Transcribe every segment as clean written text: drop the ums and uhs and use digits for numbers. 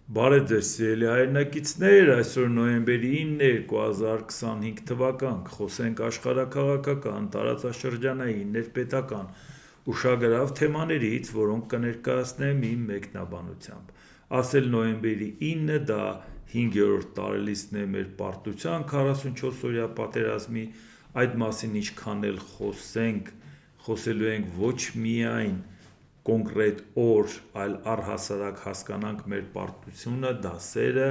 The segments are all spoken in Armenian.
Բարև ձեզ սիրելի հայրենակիցներ, այսօր նոյեմբերի 9-ը 2025 թվական, կխոսենք աշխարհաքաղաքական, տարածաշրջանային, ներպետական ուշագրավ թեմաներից, որոնք կներկայացնեմ իմ մեկնաբանությամբ։ Ասել նոյեմբերի 9-ը դա 5-րդ տարելիցն է մեր պարտության 44-օրյա պատերազմի, այդ մասին ինչքան էլ խոսելու ենք ոչ միայն կոնկրետ օր, այլ առհասարակ հասկանանք մեր պարտությունը, դասերը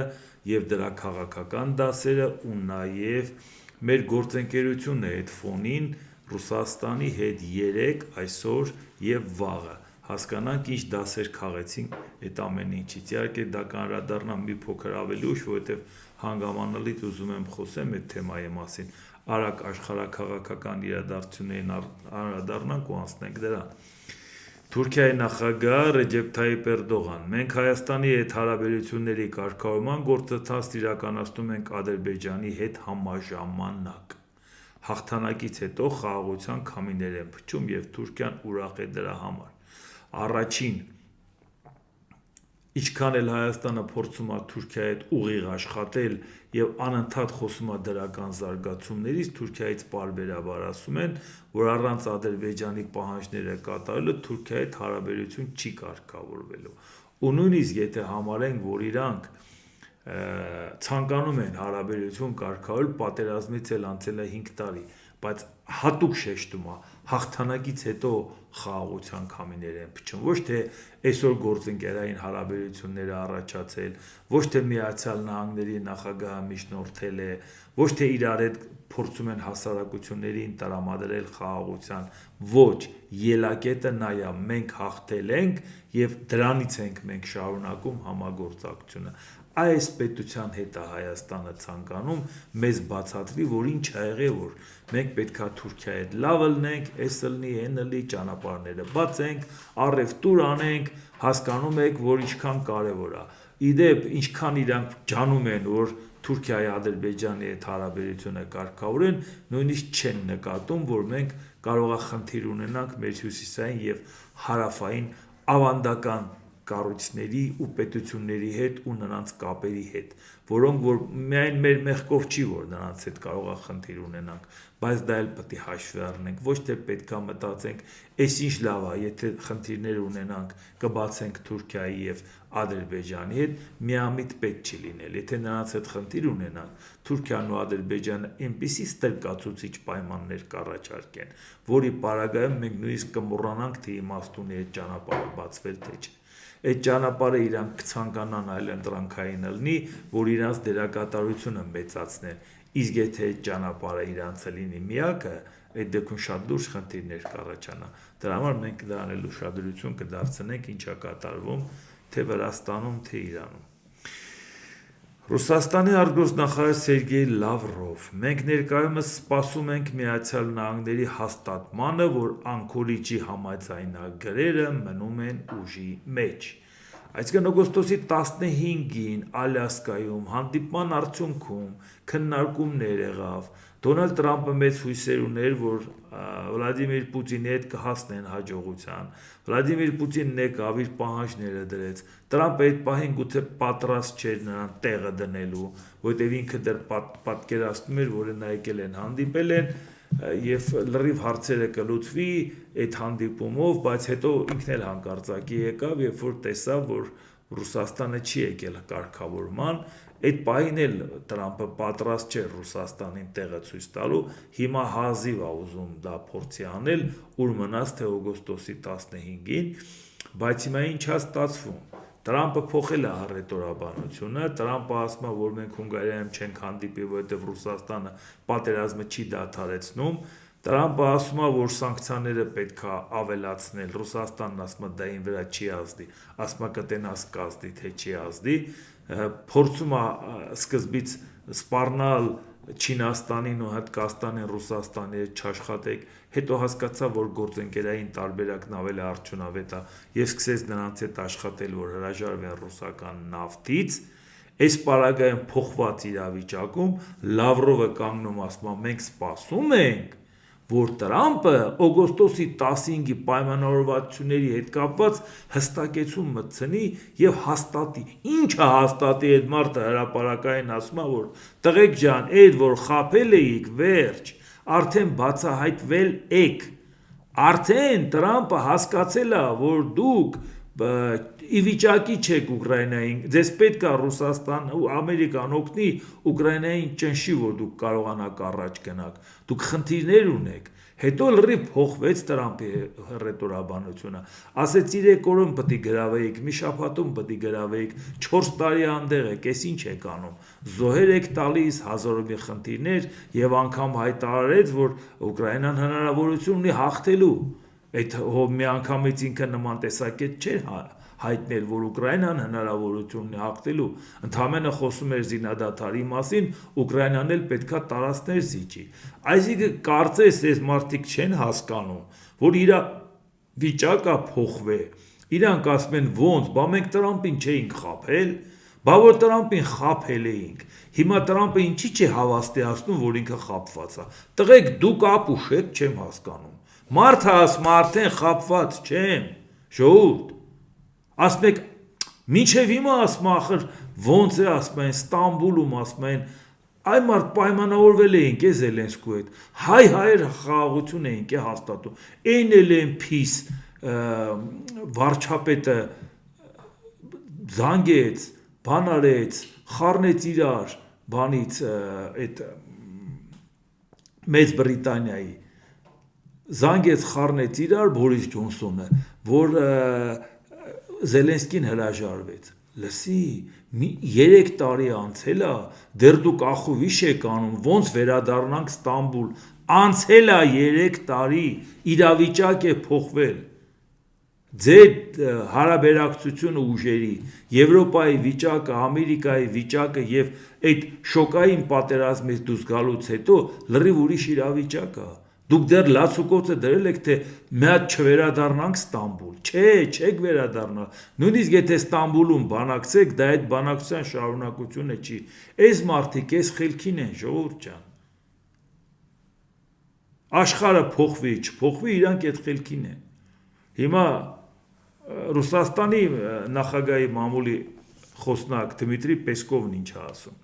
եւ դրա քաղաքական դասերը ու նաեւ մեր գործընկերությունը այդ ֆոնին Ռուսաստանի հետ երեք, այսօր եւ վաղը հասկանանք ինչ դասեր քաղեցին այդ ամեն ինչից։ Իհարկե դա կանրադառնամ մի փոքր ավելի ուշ, որովհետեւ հանգամանալից ուզում եմ խոսեմ այդ թեմայի մասին։ Արագ աշխարհաքաղաքական իրադարձություններին անդրադառնանք ու անցնենք դրան։ Թուրքիայի նախագահ Ռեջեփ Թայիփ Էրդողան. Մենք Հայաստանի հետ հարաբերությունների կարգավորման գործընթացն իրականացնում ենք Ադրբեջանի հետ համաժամանակ։ Հաղթանակից հետո խաղաղության քամիներ են փչում եւ Թուրքիան ուրախ է դրա համար։ Առաջին Ինչքան էլ Հայաստանը փորձում է Թուրքիայի հետ ուղիղ աշխատել եւ անընդհատ խոսում է դրական զարգացումներից, Թուրքիայից պարբերաբար ասում են, որ առանց Ադրբեջանի պահանջները կատարելու Թուրքիայի հետ հարաբերություն չի կարգավորվելու։ Ու նույնիսկ եթե համարենք, որ իրանք ցանկանում են հարաբերություն կարգավորել, պատերազմից էլ անցել է 5 տարի, բայց հատուկ շեշտում է հաղթանակից հետո խաղաղության քամիներ են փչում, ոչ թե այսօր գործընկերային հարաբերությունները առաջացել, ոչ թե Միացյալ Նահանգների նախագահը միջնորդել է, ոչ թե իրար հետ փորձում են հասարակություններին տրամադրել խաղաղության, ոչ, ելակետը նա է, մենք հաղթել ենք եւ դրանից ենք մենք շարունակում համագործակցությունը։ Այս պետության հետ է Հայաստանը ցանկանում մեզ բացատրի, որ ինչ ա եղել, որ մենք պետքա Թուրքիայի հետ լավ լնենք, էս լնի, այն լնի, ճանապարհները բացենք, առևտուր անենք, հասկանում եք, որ ինչքան կարևոր է։ Իդեպ, ինչքան իրանք ջանում են, որ Թուրքիայի Ադրբեջանի հետ հարաբերությունը կարգավորեն, նույնիսկ չեն նկատում, որ մենք կարող է խնդիր ունենանք մեր հյուսիսային եւ հարավային ավանդական կառույցների ու պետությունների հետ ու նրանց կապերի հետ, որոնք որ միայն մեր մեղքով չի, որ նրանց հետ կարող է խնդիր ունենանք, բայց դա էլ պետք է հաշվի առնենք, ոչ թե պետքա մտածենք, այս ինչ լավ է, եթե խնդիրներ ունենանք, կբացենք Թուրքիայի եւ Ադրբեջանի հետ, միամիտ պետք չի լինել, եթե նրանց հետ խնդիր ունենանք, Թուրքիան ու Ադրբեջանը այնպիսի ստրկացուցիչ պայմաններ կառաջարկեն, որի պարագայում մենք նույնիսկ կմոռանանք, թե իմաստունի այդ ճանապարհը բացվել թե չէ։ Այդ ճանապարհը իրանք կցանկանան այլընտրանքային լինի, որ իրանց դերակատարությունը մեծացնեն, իսկ եթե այդ ճանապարհը իրանցը լինի միակը, այդ դեպքում շատ լուրջ խնդիրներ կառաջանա։ Դրա համար մենք դրան էլ ուշադրություն կդարձնենք, ինչա կատարվում թե Վրաստանում, թե Իրանում։ Ռուսաստանի արտգործնախարար Սերգեյ Լավրով. Մենք ներկայումս սպասում ենք Միացյալ Նահանգների հաստատմանը, որ Անկորիջի համաձայնագրերը մնում են ուժի մեջ։ Այսինքն օգոստոսի 15-ին Ալյասկայում հանդիպման արդյունքում քննարկումներ եղավ։ Դոնալդ Տրամպը մեծ հույսեր ուներ, որ Վլադիմիր Պուտինի հետ կհասնեն հաջողության։ Վլադիմիր Պուտինն եկավ, իր պահանջները դրեց։ Տրամպը այդ պահին գուցե պատրաստ չէր նրան տեղը դնելու, որտեղ ինքը դեռ պատկերացնում էր, որ նա եկել են հանդիպել են եւ լրիվ հարցերը կլուծվի այդ հանդիպումով, բայց հետո ինքն էլ հանկարծակի եկավ, երբ որ տեսավ, որ Ռուսաստանը չի եկել կարգավորման, այդ պահին էլ Տրամպը պատրաստ չէր Ռուսաստանին տեղը ցույց տալու, հիմա հազիվ է ուզում դա փորձի անել, ուր մնաց թե օգոստոսի 15-ին, բայց հիմա ինչ է ստացվում։ Տրամպը փոխել է հռետորաբանությունը, Տրամպը ասում է, որ մենք Հունգարիայում չենք հանդիպի, որովհետև Ռուսաստանը պատերազմը չի դադարեցնում։ Տրամպը ասում է, որ սանկցիաները պետք է ավելացնել, Ռուսաստանն ասում է դա ին վրա չի ազդի, ասում է կտենաս կազդի, թե չի ազդի, փորձում է սկզբից սպառնալ Չինաստանին ու Հնդկաստանին Ռուսաստանի հետ չաշխատեք, հետո հասկացա, որ գործընկերային տարբերակն ավելի արդյունավետ է եւ սկսեց նրանց հետ աշխատել, որ հրաժարվեն ռուսական նավթից։ Այս պարագայում փոխված իրավիճակում Լավրովը կանգնում ասում է մենք սպասում ենք, որ Տրամպը օգոստոսի 15-ի պայմանավորվածությունների հետ կապված հստակեցում մտցնի եւ հաստատի։ Ինչը հաստատի այդ մարդը հրապարակային ասում է, որ տղեկ ջան, այդ որ խաբել էիք, վերջ, արդեն բացահայտվել եք։ Արդեն Տրամպը հասկացել է, որ դուք ի վիճակի չեք Ուկրաինային, ձեզ պետք է Ռուսաստան ու Ամերիկան օգնի Ուկրաինային ճնշի, որ դուք կարողանաք առաջ գնաք, դուք խնդիրներ ունեք, հետո լրիվ փոխվեց Տրամպի հռետորաբանությունը, ասեց 3 օրում պետք է գրավեիք, մի շաբաթում պետք է գրավեիք, 4 տարի անդեղ եք, էս ինչ եք անում, զոհեր եք տալիս, հազարովի խնդիրներ եւ անգամ հայտարարեց, որ Ուկրաինան հնարավորություն ունի հաղթելու, այդ մի անգամից ինքը նման տեսակետ չէր հայտնել, որ Ուկրաինան հնարավորություն ունի հաղթելու, ընդհանրապես խոսում էր զինադադարի մասին, Ուկրաինան էլ պետքա տարածքներ զիջի։ Այսինքն կարծես այս մարդիկ չեն հասկանում, որ իր վիճակը փոխվե։ Իրանք ասում են ոնց, բա մենք Տրամպին չէինք խաբել, բա որ Տրամպին խաբել էինք։ Հիմա Տրամպը ինչի՞ չի հավաստիացնում, որ ինքը խաբված է։ Տղեկ դուք ապուշ եք, չեմ հասկանում։ Մարդը ասում արդեն խաբված չեմ, ժողովուրդ, ասում եք, մինչև հիմա ասում ախր ոնց է ասում են Ստամբուլում ասում են, այ մարդ պայմանավորվել էինք է Զելենսկու հետ, հայեր խաղաղություն էինք է հաստատում, այն էլ են փիս վարչապետը զանգեց, բան արեց, խառնեց իրար, բանից այդ Մեծ Բրիտանիայի զանգեց խառնեց իրար Բորիս Ջոնսոնը, որ Զելենսկին հրաժարվեց։ Լսի, 3 տարի անցել է, դեռ դուք ախովիշ եք անում, ոնց վերադառնանք Ստամբուլ, անցել է 3 տարի, իրավիճակ է փոխվել։ Ձեր հարաբերակցությունը ուժերի, Եվրոպայի վիճակը, Ամերիկայի վիճակը եւ այդ շոկային պատերազմից դուրս գալուց հետո լրիվ ուրիշ իրավիճակ է։ Դուք դեռ լացուկոցը դրել եք, թե մի հատ չվերադառնանք Ստամբուլ, չեք վերադառնալ, նույնիսկ եթե Ստամբուլում բանակցեք, դա այդ բանակցության շարունակությունը չի, այս մարդիկ այս խելքին են, ժողովուրդ ջան, աշխարհը փոխվի, չփոխվի, իրանք այդ խելքին են, հիմա Ռուսաստանի նախագահի մամուլի խոսնակ Դմիտրի Պեսկովն ինչ է ասում,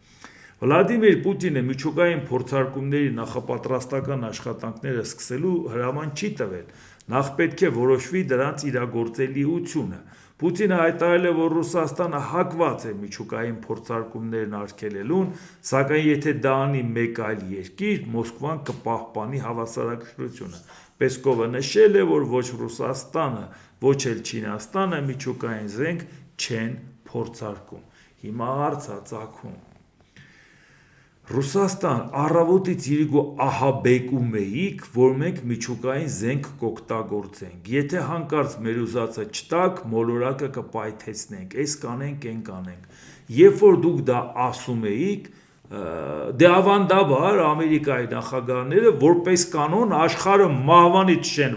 Վլադիմիր Պուտինը միջուկային փորձարկումների նախապատրաստական աշխատանքները սկսելու հրաման չի տվել, նախ պետք է որոշվի դրանց իրագործելիությունը։ Պուտինը հայտարարել է, որ Ռուսաստանը հակված է միջուկային փորձարկումներն արգելելուն, սակայն եթե դա անի մեկ այլ երկիր, Մոսկվան կպահպանի հավասարակշռությունը։ Պեսկովը նշել է, որ ոչ Ռուսաստանը, ոչ էլ Չինաստանը միջուկային զենք չեն փորձարկում։ Հիմա հարց է ծագում։ Ռուսաստան առավոտից իրիկու ահաբեկում էիք, որ մենք միջուկային զենք կօգտագործենք, եթե հանկարծ մեր ուզածը չտակ, մոլորակը կպայթեցնենք, այս կանենք, այն կանենք, երբ որ դուք դա ասում էիք, դե ավանդաբար Ամերիկայի նախագահները որպես կանոն աշխարհը մահվանից չեն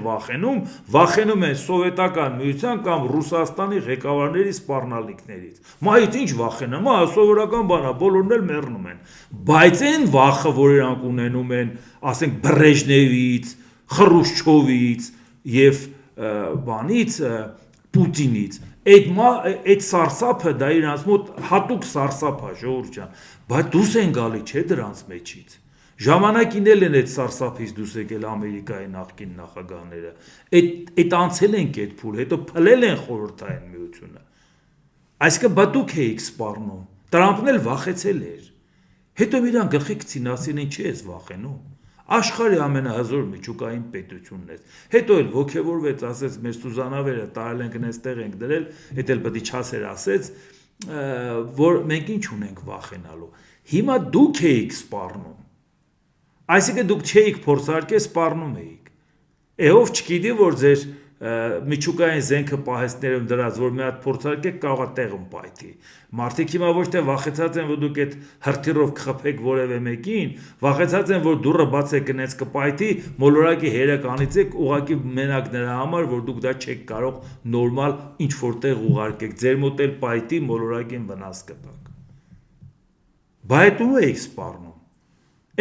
վախենում են սովետական միության կամ Ռուսաստանի ղեկավարների սպառնալիքներից։ Մայից ինչ վախենամ, սովորական բան է, բոլորն էլ մեռնում են։ Բայց այն վախը, որ իրանք ունենում են, ասենք Բրեժնևից, Խրուշչովից եւ բանից Պուտինից, այդ սարսափը դա իրանց մոտ հատուկ սարսափ է, ժողովուրդ ջան, բայց դուրս են գալի, չէ՞ դրանց մեջից։ Ժամանակին էլ են այդ սարսափից դուրս եկել Ամերիկայի նախկին նախագահները։ Այդ անցել են այդ փուլ, հետո փլել են խորհրդային միությունը։ Այսինքն բա դուք էիք սպառնում։ Տրամպն էլ վախեցել էր։ Հետո իրան գլխի գցին ասին ինչ ես վախենում։ Աշխարհի ամենահզոր միջուկային պետությունն է։ Հետո էլ ոգևորվեց, ասեց մեր Սուզանավերը տարել ենք նստեղ ենք դրել, դա էլ պետք է չասեր ասեց, որ մենք ինչ ունենք վախենալու։ Հիմա դուք էիք սպառնում։ Այսինքն դուք չէիք փորձարկել, սպառնում էիք։ Ով չգիտի, որ ձեր միջուկային զենքը պահեստներում դրած, որ մի հատ փորձարկեք, կարող է տեղում պայթի։ Մարդիկ հիմա ոչ թե վախեցած են, որ դուք այդ հրթիռով կխփեք որևէ մեկին, վախեցած են, որ դուռը բացեք գնաց կպայթի, մոլորակի հերակ անիծեք, ուղակի մենակ նրա համար, որ դուք դա չեք կարող նորմալ ինչ որտեղ ուղարկեք, ձեր մոտ էլ պայթի, մոլորակին վնաս կտակ։ Բայց դու էիք սպառնում։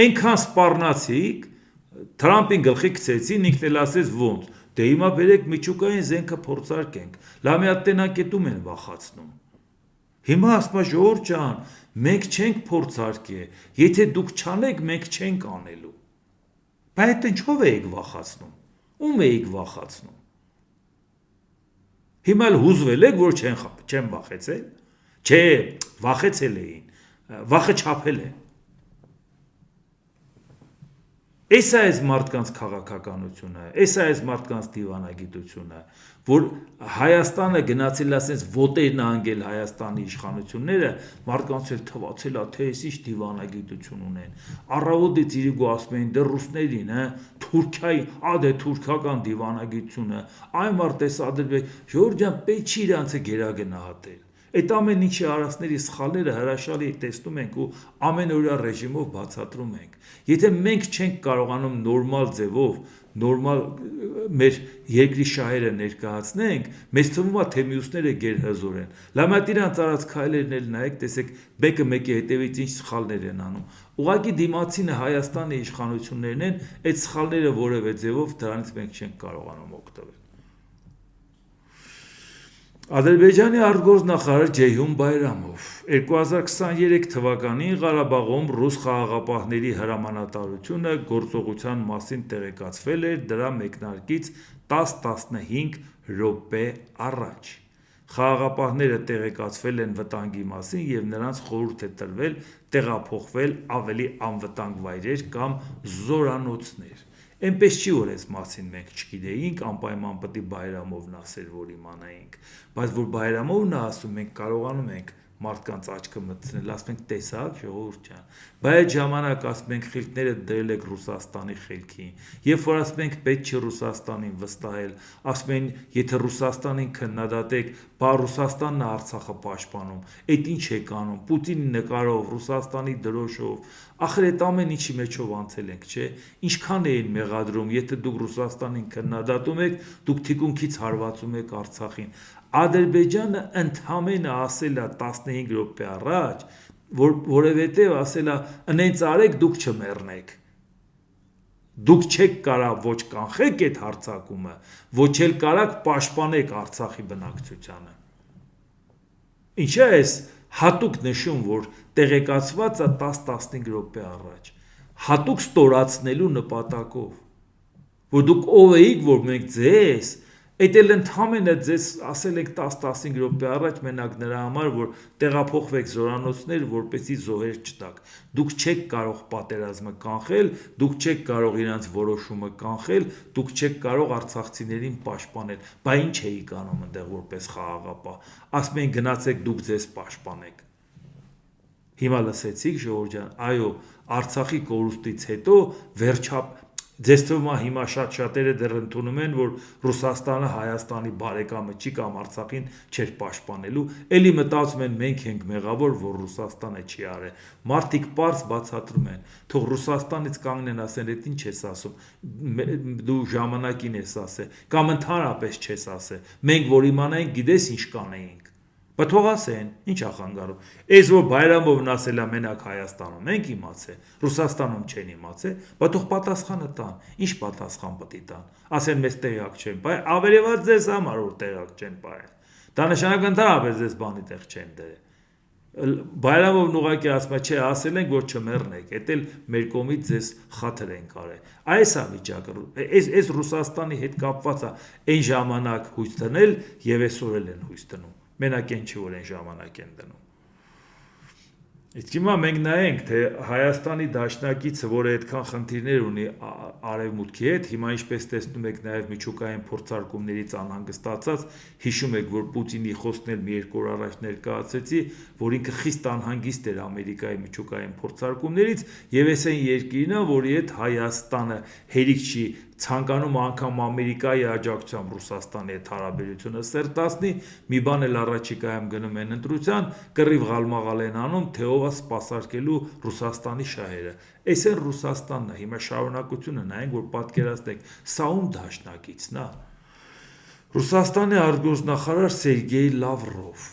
Այնքան սպառնացիք, Թրամփին գլխի գցեցին, ինքն էլ ասեց ոնց, դե հիմա բերեք միջուկային զենքը փորձարկենք, լավ մի հատ տենակետում են վախացնում։ Հիմա ասում է ժողովուրդ ջան, մենք չենք փորձարկե, եթե դուք չանեք, մենք չենք անելու։ Բայց ինչով էիք վախացնում։ Ում էիք վախացնում։ Հիմա էլ հուզվել եք, որ չեն վախեցել։ Չէ, վախեցել էին, վախը չափել են։ Էս է այս մարդկանց քաղաքականությունը, էս է այս մարդկանց դիվանագիտությունը, որ Հայաստանը գնացել ասենց ոտերն անգել Հայաստանի իշխանությունները, մարդկանց էլ թվացել է, թե էս ինչ դիվանագիտություն ունեն։ Առավոտից իրիկու ասում էին դե ռուսներին, Թուրքիայի, դե թուրքական դիվանագիտությունը, այն մարդ էս Ադրբեջան, ժողովուրդ ջան, պետք չի իրանցը գերագնահատել։ Այդ ամեն ինչի արածների սխալները հրաշալի տեսնում ենք ու ամենօրյա ռեժիմով բացատրում ենք։ Եթե մենք չենք կարողանում նորմալ ձևով, նորմալ մեր երկրի շահերը ներկայացնենք, մեզ թվում է թե մյուսները գերհզոր են։ Լավ իրանց արած քայլերն էլ նայեք, տեսեք մեկը մեկի հետևից ինչ սխալներ են անում։ Ուղղակի դիմացինը Հայաստանի իշխանություններն են, այդ սխալները որևէ ձևով դրանից մենք չենք կարողանում օգտվել։ Ադրբեջանի արտգործնախարար Ceyhun Bayramov 2023 թվականին Ղարաբաղում ռուս խաղաղապահների հրամանատարությունը գործողության մասին տեղեկացվել էր դրա մեկնարկից 10-15 րոպե առաջ։ Խաղաղապահները տեղեկացվել են վտանգի մասին եւ նրանց խորհուրդ է տրվել տեղափոխվել ավելի անվտանգ վայրեր կամ զորանոցներ։ Էնպես չի, որ այս մասին մենք չգիտեինք, անպայման պետք է Բայրամովն ասեր, որ իմանայինք, բայց որ Բայրամովն է ասում, մենք կարողանում ենք մարդկանց աչքը մտցնել, ասում ենք տեսակ, ժողովուրդ ջան, բայց այդ ժամանակ ասում ենք խելքները դրել եք Ռուսաստանի խելքին, երբ որ ասում ենք պետք չի Ռուսաստանին վստահել, ասում են եթե Ռուսաստանին քննադատեք, բա Ռուսաստանն է Արցախը պաշտպանում, այդ ինչ եք անում, Պուտինի նկարով, Ռուսաստանի դրոշով, ախր այդ ամեն ինչի մեջով անցել ենք, չէ, ինչքան էին մեղադրում, եթե դուք Ռուսաստանին քննադատում եք, դուք թիկունքից հարվածում եք Արցախին։ Ադրբեջանը ընդհանրապես ասել է 15 րոպե առաջ, որովհետև ասել է ընենց արեք դուք չմեռնեք։ Դուք չեք կարող ոչ կանխեք այդ հարձակումը, ոչ էլ կարող պաշտպանեք Արցախի բնակչությանը։ Ինչ է այս հատուկ նշում, որ տեղեկացված է 10-15 րոպե առաջ, հատուկ ստորացնելու նպատակով, որ դուք ով էիք, որ մենք ձեզ Այդ էլ ընդհանրապես ձեզ ասել եք 10-15 րոպե առաջ մենակ նրա համար, որ տեղափոխվեք զորանոցներ, որպեսզի զոհեր չտաք։ Դուք չեք կարող պատերազմը կանխել, դուք չեք կարող իրանց որոշումը կանխել, դուք չեք կարող արցախցիներին պաշտպանել։ Բա ինչ էիք անում այնտեղ որպես խաղաղապահ։ Ասում են գնացեք դուք ձեզ պաշտպանեք։ Հիմա լսեցիք ժողովուրդ ջան, այո, Արցախի կորուստից հետո վերջապ Ձեզ թվում է հիմա շատերը դեռ ընդունում են, որ Ռուսաստանը Հայաստանի բարեկամը չի կամ Արցախին չէր պաշտպանելու, էլի մտածում են մենք ենք մեղավոր, որ Ռուսաստանը չի արել։ Մարդիկ պարզ բացատրում են, թող Ռուսաստանից կանգնեն ասեն, այդ ինչ ես ասում, դու ժամանակին ես ասել, կամ ընդհանրապես չես ասել։ Մենք որ իմանայինք, գիտես ինչ կանեինք։ Բայց թող ասեն, ինչ ա խանգարում։ Այս որ Բայրամովն ասել է մենակ Հայաստանում, մենք իմացել, Ռուսաստանում չեն իմացել, բայց թող պատասխանը տան։ Ինչ պատասխան պետք է տան։ Ասեն մեզ տեղյակ չեն, բայց ավելևած ձեզ համար որ տեղյակ չեն բայ։ Դա նշանակում ընդհանրապես ձեզ բանի տեղ չեն դրել։ Բայրամովն ուղղակի ասում է, չէ, ասել ենք, որ չմեռնեք, էդ էլ մեր կողմից ձեզ խաթր են կարել։ Այս է վիճակը, այս Ռուսաստանի հետ կապված է այն ժամանակ հույս դնել եւ այսօր էլ են հույս դնում։ Մենակ են չի, որ այն ժամանակ են դնում։ Իսկ հիմա մենք նայենք, թե Հայաստանի դաշնակիցը, որը այդքան խնդիրներ ունի արևմուտքի հետ, հիմա ինչպես տեսնում եք նաև միջուկային փորձարկումներից անհանգստացած, հիշում եք, որ Պուտինի խոսքն էլ մի երկու օր առաջ ներկայացրեցի, որ ինքը խիստ անհանգիստ էր Ամերիկայի միջուկային փորձարկումներից, եւ այս այն երկիրն է, որի հետ Հայաստանը հերիք չի ցանկանում անգամ Ամերիկայի աջակցությամբ Ռուսաստանի հետ հարաբերությունը սերտացնի, մի բան էլ առաջիկայում գնում են ընտրության, կռիվ գալմաղալ են անում, թե ով է սպասարկելու Ռուսաստանի շահերը։ Այս է Ռուսաստանն է, հիմա շարունակությունը նայենք, որ պատկերացնեք, սա ում դաշնակիցն է։ Ռուսաստանի արտգործնախարար Սերգեյ Լավրով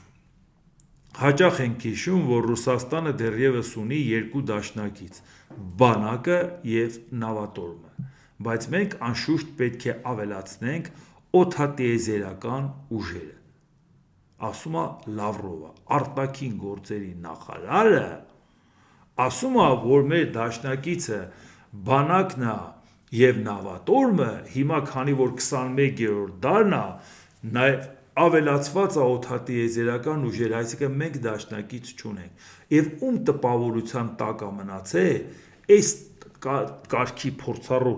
Հաճախ ենք հիշում, որ Ռուսաստանը դեռևս ունի երկու դաշնակից՝ բանակը եւ նավատորմը։ բայց մենք անշուշտ պետք է ավելացնենք օդատիեզերական ուժերը։ Ասում է Լավրովը, արտաքին գործերի նախարարը, ասում է, որ մեր դաշնակիցը բանակն է եւ նավատորմը, հիմա քանի որ 21-րդ դարն է, նաեւ ավելացված է օդատիեզերական ուժեր, այսինքն մենք դաշնակից չունենք։ Եվ ում տպավորության տակ է մնացել, այս կարգի փորձառու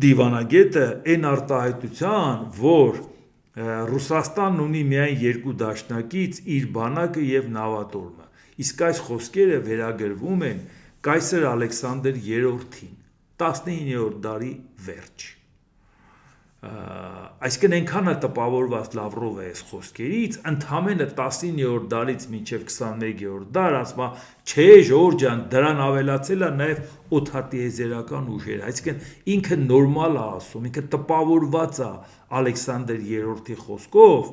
դիվանագետը այն արտահայտության, որ Ռուսաստանն ունի միայն երկու դաշնակից՝ իր բանակը եւ նավատորմը։ Իսկ այս խոսքերը վերագրվում են կայսր Ալեքսանդր III-ին, 19-րդ դարի վերջ։ Այսինքն այնքան է տպավորված Լավրովը այս խոսքերից, ընդամենը 19-րդ դարից մինչև 21-րդ դար, ասում է, չէ, ժողովուրդ ջան, դրան ավելացել է նաև օդատիեզերական ուժեր, այսինքն ինքը նորմալ է ասում, ինքը տպավորված է Ալեքսանդր III-ի խոսքով,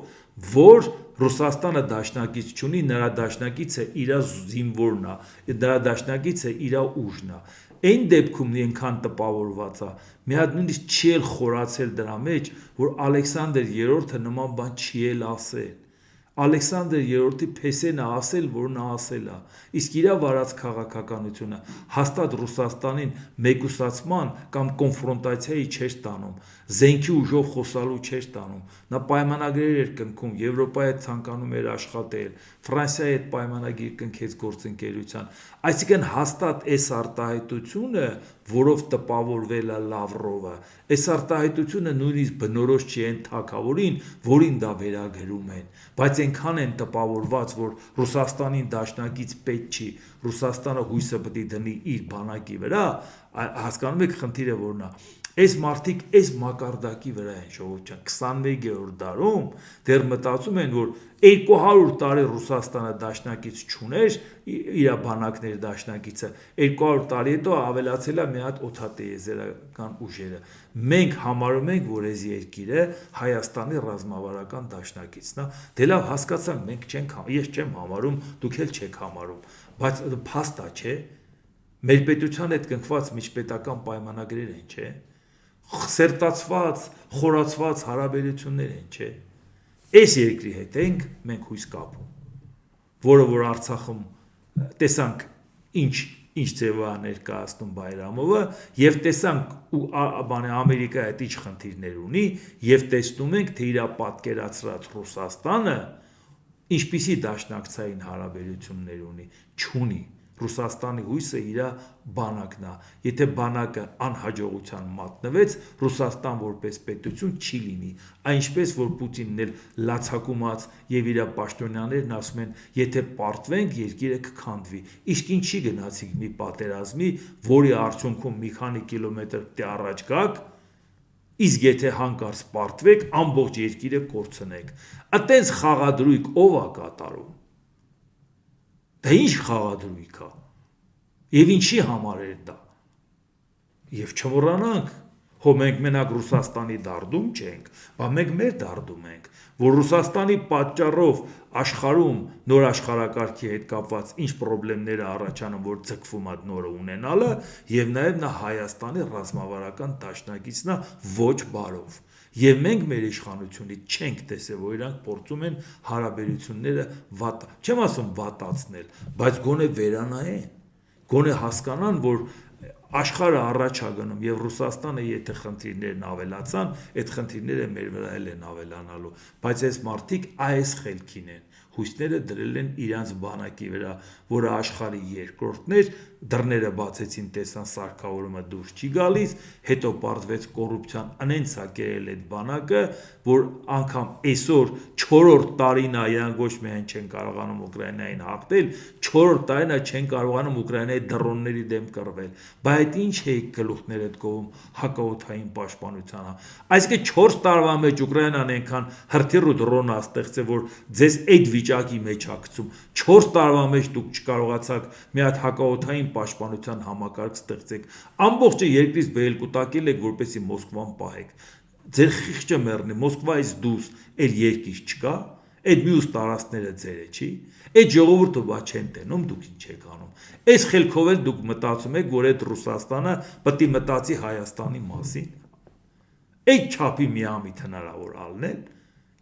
որ Ռուսաստանը դաշնակից չունի, նրա դաշնակիցը իր զինվորն է, նրա դաշնակիցը իր ուժն է։ Այն դեպքում այնքան տպավորված է, մի հատ նույնիսկ չի էլ խորացել դրա մեջ, որ Ալեքսանդր III-ը նման բան չի էլ ասել։ Ալեքսանդր III-ի փեսեն է ասել, որ նա ասել է, իսկ իր վարած քաղաքականությունը հաստատ Ռուսաստանին մեկուսացման կամ կոնֆրոնտացիայի չէր տանում, զենքի ուժով խոսալու չէր տանում, նա պայմանագրեր էր կնքում, Եվրոպայի հետ ցանկանում էր աշխատել, Ֆրանսիայի հետ պայմանագիր կնքեց գործընկերության, այսինքն հաստատ այս արտահայտությունը, որով տպավորվել է Լավրովը, այս արտահայտությունը նույնիսկ բնորոշ չի այն թագավորին, որին դա վերագրում են, բայց այնքան են տպավորված, որ Ռուսաստանին դաշնակից պետք չի, Ռուսաստանը հույսը պետք է դնի իր բանակի վրա, հասկանում եք խնդիրը որն է։ Այս մարդիկ այս մակարդակի վրա են ժողովուրդ ջան, 21-րդ դարում դեռ մտածում են, որ 200 տարի Ռուսաստանը դաշնակից չուներ, իր բանակներ դաշնակիցը, 200 տարի հետո ավելացել է մի հատ օդատիեզերական ուժերը։ Մենք համարում ենք, որ այս երկիրը Հայաստանի ռազմավարական դաշնակիցն է, դե լավ հասկացանք, մենք չենք, ես չեմ համարում, դուք էլ չեք համարում, բայց փաստ է, չէ՞։ Մեր պետության հետ կնքված միջպետական պայմանագրեր են, չէ՞։ Սերտացված, խորացված հարաբերություններ են, չէ՞։ Այս երկրի հետ ենք մենք հույս կապում, որը որ Արցախում տեսանք ինչ ձև է ներկայացնում Բայրամովը, եւ տեսանք Ամերիկայի հետ ինչ խնդիրներ ունի, եւ տեսնում ենք, թե իր պատկերացրած Ռուսաստանը ինչպիսի դաշնակցային հարաբերություններ ունի, չունի։ Ռուսաստանի հույսը իր բանակն է։ Եթե բանակը անհաջողության մատնվեց, Ռուսաստան որպես պետություն չի լինի։ Այնպես որ Պուտինն էլ լացակումած եւ իր պաշտոնյաներն ասում են, եթե պարտվենք, երկիրը կքանդվի։ Իսկ ինչի գնացիք մի պատերազմի, որի արդյունքում մի քանի կիլոմետր պետք է առաջ գաք, իսկ եթե հանկարծ պարտվեք, ամբողջ երկիրը կորցնեք։ Այտենց խաղադրույք ով է կատարում։ Դա ինչ խաղադրույք է։ Եվ ինչի համար էր դա։ Եվ չմոռանանք, հո մենք մենակ Ռուսաստանի դարդում չենք, բայց մենք մեր դարդում ենք, որ Ռուսաստանի պատճառով աշխարհում նոր աշխարհակարգի հետ կապված ինչ խնդիրներ առաջանում, որ ձգվում է նորը ունենալը, եւ նաեւ նա Հայաստանի ռազմավարական դաշնակիցն է ոչ բարով։ Եվ մենք մեր իշխանությունից չենք տեսել, որ իրանք փորձում են հարաբերությունները չեմ ասում վատացնել, բայց գոնե վերանայեն, գոնե հասկանան, որ աշխարհը առաջ է գնում եւ Ռուսաստանը եթե խնդիրներն ավելացան, այդ խնդիրները մեր վրա էլ են ավելանալու, բայց այս մարդիկ այս խելքին են, հույսները դրել են իրանց բանակի վրա, որը աշխարհի երկրորդն էր, դռները բացեցին, տեսան սարքավորումը դուրս չի գալիս, հետո պարզվեց կոռուպցիան անենց է կերել այդ բանակը, որ անգամ այսօր 4-րդ տարին է, իրանք ոչ միայն չեն կարողանում Ուկրաինային հաղթել, 4-րդ տարին է չեն կարողանում Ուկրաինայի դրոնների դեմ կռվել։ Բայց ինչ է գլուխներդ կողմ հակաօդային պաշտպանությանը։ Այսինքն 4 տարվա մեջ Ուկրաինան այնքան հրթիռ ու դրոն է ստեղծել, որ ձեզ այդ վիճակի մեջ է գցում։ 4 տարվա մեջ դուք չկարողացաք մի հատ հակաօդային պաշտպանության համակարգ ստեղծեք։ Ամբողջը երկրից բերել կուտակել եք, որպեսզի Մոսկվան պահեք։ Ձեր խիղճը մեռնի, Մոսկվայից դուրս այլ երկիր չկա, այդ մյուս տարածքները ձերը չի, այդ ժողովուրդը բա չեն տենում, դուք ինչ եք անում։ Այս խելքով էլ դուք մտածում եք, որ այդ Ռուսաստանը պետք է մտածի Հայաստանի մասին։ այդ չափի միամիտ հնարավոր ալնել,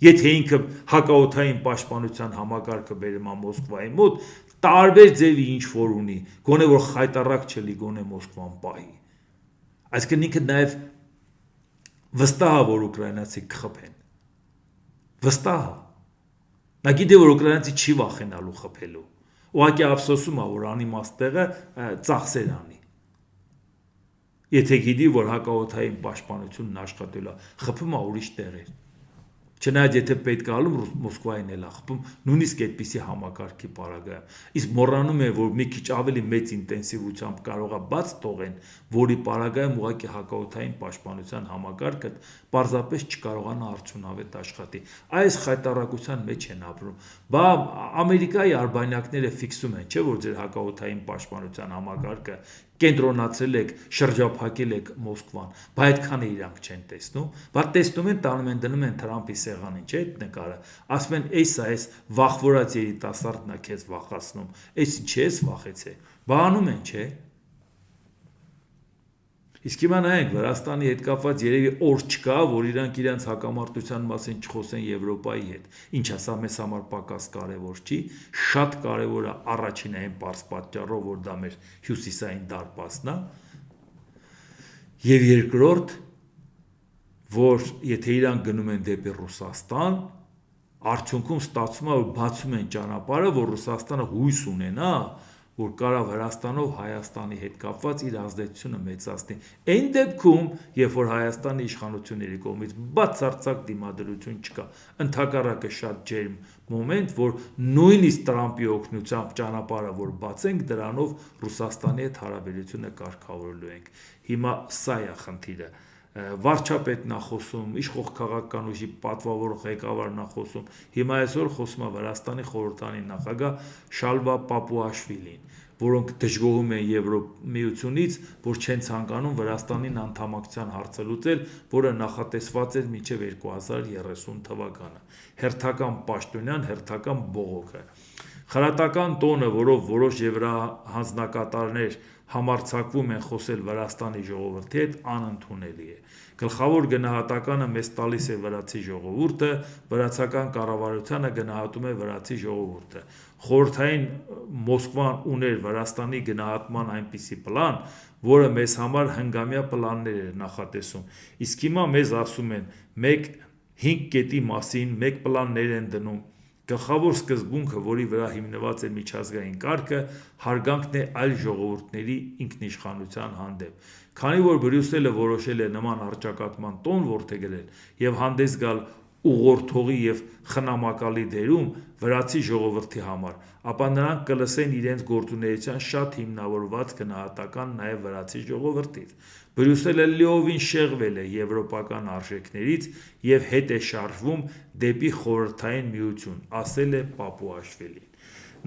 եթե ինքը հակաօդային պաշտպանության համակարգը բերում է Մոսկվայի մոտ, տարբեր ձևի ինչ որ ունի, գոնե որ խայտառակ չլի, գոնե Մոսկվան պահի։ Այսինքն ինքը նաև վստահ է, որ ուկրաինացի կխփեն։ Վստահ է։ Նա գիտե, որ ուկրաինացի չի վախենալու խփելու։ Ուղղակի ափսոսում է, որ անիմաստ տեղը ծախսեր անի։ Եթե գիտի, որ հակաօդային պաշտպանությունն աշխատելու է, խփում է ուրիշ տեղեր։ Չնայած եթե պետք է ալում Մոսկվային էլ խփում, նույնիսկ այդպիսի համակարգի պարագայում։ Իսկ մոռանում է, որ մի քիչ ավելի մեծ ինտենսիվությամբ կարող է բաց թողեն, որի պարագայում ուղղակի հակաօդային պաշտպանության համակարգը պարզապես չկարողանա արդյունավետ աշխատի։ Այս խայտառակության մեջ են ապրում։ Բա Ամերիկայի արբանյակները ֆիքսում են, չէ՞ որ ձեր հակաօդային պաշտպանության համակարգը կենտրոնացրել եք, շրջափակել եք Մոսկվան, բայց այդքանը իրանք չեն տեսնում, բայց տեսնում են, տանում են, դնում են Թրամփի սեղանին, չէ՞ այդ նկարը, ասում են, այս վախվորած երիտասարդն է քեզ վախացնում, այս ինչ ես վախեցե, բանում են, չէ՞։ Իսկ հիմա նայենք, Վրաստանի հետ կապված երևի օր չկա, որ իրանք իրենց հակամարտության մասին չխոսեն Եվրոպայի հետ, ինչա սա մեզ համար պակաս կարևոր չի, շատ կարևոր է առաջինային պարզ պատճառով, որ դա մեր հյուսիսային դարպասն է, եւ երկրորդ, որ եթե իրանք գնում են դեպի Ռուսաստան, արդյունքում ստացվում է, որ բացում են ճանապարհը, որ Ռուսաստանը հույս ունենա, որ կարա Վրաստանով Հայաստանի հետ կապված իր ազդեցությունը մեծացնի։ Այն դեպքում, երբ որ Հայաստանի իշխանությունների կողմից բացարձակ դիմադրություն չկա, ընդհակառակը շատ ջերմ մոմենտ, որ նույնիսկ Տրամփի օգնությամբ ճանապարհը որ բացենք, դրանով Ռուսաստանի հետ հարաբերությունը կարգավորելու ենք։ Հիմա սա է խնդիրը։ Վարչապետն է խոսում, իշխող քաղաքական ուժի պատվավոր ղեկավարն է խոսում, հիմա այսօր խոսում է Վրաստանի խորհրդանի նախագահ Շալվա Պապուաշվիլին, որոնք դժգոհում են Եվրոմիությունից, որ չեն ցանկանում Վրաստանին անդամակցության հարցը լուծել, որը նախատեսված էր մինչև 2030 թվականը։ Հերթական պաշտոնյան, հերթական բողոքը։ Խրատական տոնը, որով որոշ եվրահանձնակատարներ համարձակվում են խոսել Վրաստանի ժողովրդի հետ, անընդունելի է։ Գլխավոր գնահատականը մեզ տալիս է վրացի ժողովուրդը, վրացական կառավարությանը գնահատում է վրացի ժողովուրդը։ Խորհրդային Մոսկվան ուներ Վրաստանի գնահատման այնպիսի պլան, որը մեզ համար հնգամյա պլաններ էր նախատեսում։ Իսկ հիմա մեզ ասում են 5 կետի մասին, 1 պլաններ են դնում։ Գլխավոր սկզբունքը, որի վրա հիմնված է միջազգային կարգը, հարգանքն է այլ ժողովուրդների ինքնիշխանության հանդեպ։ Քանի որ Բրյուսելը որոշել է նման առճակատման տոն որդեգրել եւ հանդես գալ ուղղորդողի եւ խնամակալի դերում վրացի ժողովրդի համար, ապա նրանք կլսեն իրենց գործունեության շատ հիմնավորված գնահատական նաեւ վրացի ժողովրդից։ Բրյուսելը լիովին շեղվել է եվրոպական արժեքներից եւ հետ է շարժվում դեպի խորհրդային միություն, ասել է Պապուաշվիլին։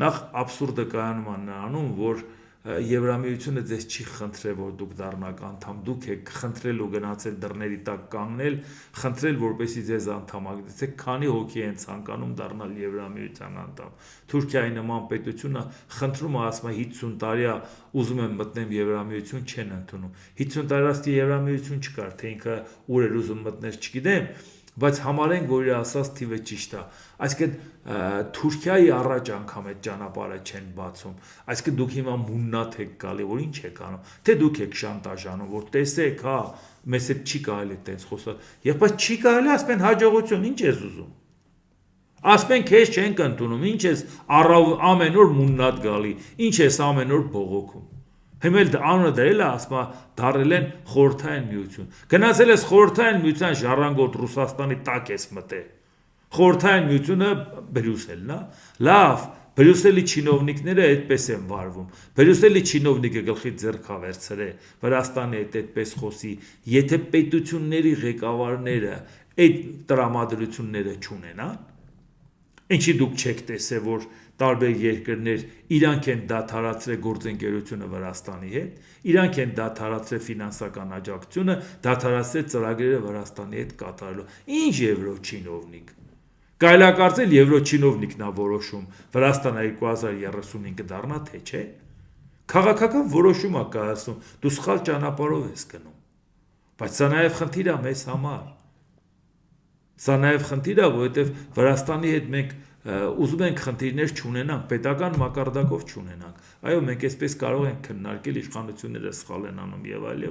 Նախ աբսուրդը կայանում է նրանում, որ Եվրամիությունը ձեզ չի խնդրել, որ դուք դառնաք անդամ, դուք եք խնդրել ու գնացել դռների տակ կանգնել, խնդրել, որպեսզի ձեզ անդամակցեք, քանի հոգի են ցանկանում դառնալ Եվրամիության անդամ։ Թուրքիայի նման պետությունը խնդրում է, ասում է 50 տարի է ուզում են մտնեմ Եվրամիություն, չեն ընդունում։ 50 տարի Եվրամիություն չկար, թե ինքը ուր էր ուզում մտնել, չգիտեմ, բայց համարենք, որ իր ասած թիվը ճիշտ է։ Այսինքն Թուրքիայի առաջ անգամ այդ ճանապարհը չեն բացում։ Այսինքն դուք հիմա մուննաթ եք գալի, որ ինչ եք անում, թե դուք եք շանտաժանում, որ տեսեք, հա, մեզ հետ չի կարելի այդպես խոսալ։ Եվ բայց չի կարելի, ասում են հաջողություն, ինչ ես ուզում։ Ասում են քեզ չենք ընդունում, ինչ ես ամեն օր մուննաթ գալի, ինչ ես ամեն օր բողոքում։ Հիմա էլ անունը դրել է, ասում է, դարել են խորհրդային միություն։ Գնացել ես խորհրդային միության ժառանգոտ Ռուսաստանի տակ ես մտել։ Խորհրդային միությունը Բրյուսելն է։ Լավ, Բրյուսելի չինովնիկները այդպես են վարվում։ Բրյուսելի չինովնիկը գլխի ձեռք վերցրե, Վրաստանի հետ այդպես խոսի, եթե պետությունների ղեկավարները այդ տրամադրությունները չունենան, ինչի դուք չեք տեսել, որ տարբեր երկրներ իրանք են դադարացրել գործընկերությունը Վրաստանի հետ, իրանք են դադարացրել ֆինանսական աջակցությունը, դադարացրել ծրագրերը Վրաստանի հետ կատարելու։ Ինչ եվրոչինովնիկ։ Կարելի է կարծել եվրոչինովնիկն է որոշում Վրաստանը 2035 դառնա թե չէ։ Քաղաքական որոշում է կայացնում, դու սխալ ճանապարհով ես գնում։ բայց սա նաև խնդիր է մեզ համար։ Սա նաև խնդիր է, որովհետև Վրաստանի հետ մենք ուզում ենք խնդիրներ չունենանք, պետական մակարդակով չունենանք։ Այո, մենք այսպես կարող ենք քննարկել իշխանությունները սխալ են անում եւ այլ,